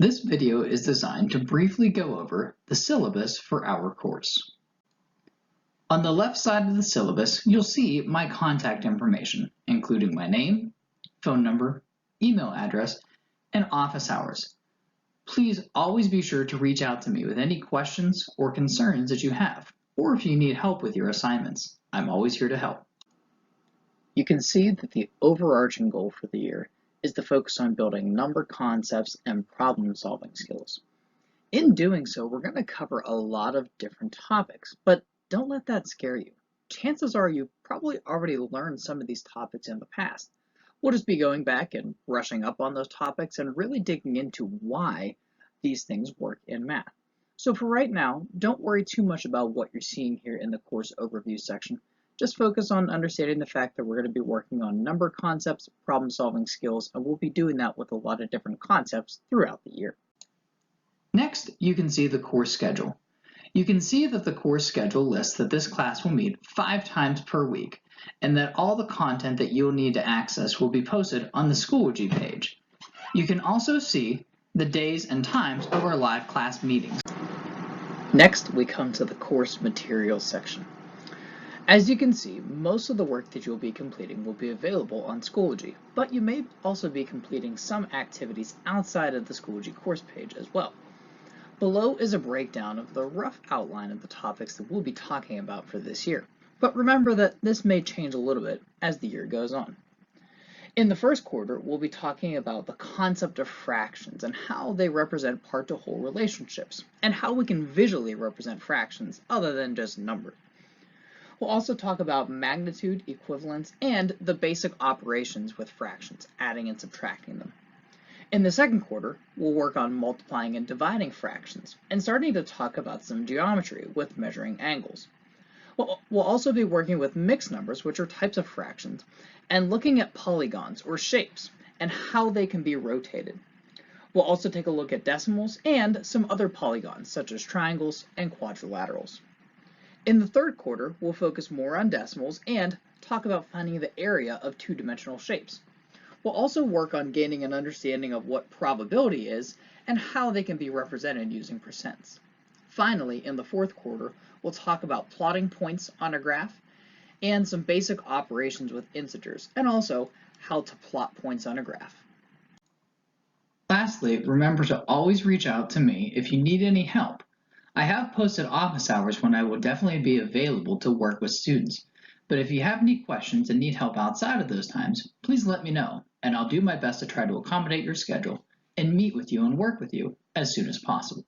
This video is designed to briefly go over the syllabus for our course. On the left side of the syllabus, you'll see my contact information, including my name, phone number, email address, and office hours. Please always be sure to reach out to me with any questions or concerns that you have, or if you need help with your assignments. I'm always here to help. You can see that the overarching goal for the year is to focus on building number concepts and problem-solving skills. In doing so, we're going to cover a lot of different topics, but don't let that scare you. Chances are you probably already learned some of these topics in the past. We'll just be going back and brushing up on those topics and really digging into why these things work in math. So for right now, don't worry too much about what you're seeing here in the course overview section. Just focus on understanding the fact that we're going to be working on number concepts, problem-solving skills, and we'll be doing that with a lot of different concepts throughout the year. Next, you can see the course schedule. You can see that the course schedule lists that this class will meet 5 times per week, and that all the content that you'll need to access will be posted on the Schoology page. You can also see the days and times of our live class meetings. Next, we come to the course materials section. As you can see, most of the work that you'll be completing will be available on Schoology, but you may also be completing some activities outside of the Schoology course page as well. Below is a breakdown of the rough outline of the topics that we'll be talking about for this year, but remember that this may change a little bit as the year goes on. In the first quarter, we'll be talking about the concept of fractions and how they represent part-to-whole relationships, and how we can visually represent fractions other than just numbers. We'll also talk about magnitude, equivalence, and the basic operations with fractions, adding and subtracting them. In the second quarter, we'll work on multiplying and dividing fractions, and starting to talk about some geometry with measuring angles. We'll also be working with mixed numbers, which are types of fractions, and looking at polygons or shapes, and how they can be rotated. We'll also take a look at decimals and some other polygons, such as triangles and quadrilaterals. In the third quarter, we'll focus more on decimals and talk about finding the area of two-dimensional shapes. We'll also work on gaining an understanding of what probability is and how they can be represented using percents. Finally, in the fourth quarter, we'll talk about plotting points on a graph and some basic operations with integers, and also how to plot points on a graph. Lastly, remember to always reach out to me if you need any help. I have posted office hours when I will definitely be available to work with students, but if you have any questions and need help outside of those times, please let me know, and I'll do my best to try to accommodate your schedule and meet with you and work with you as soon as possible.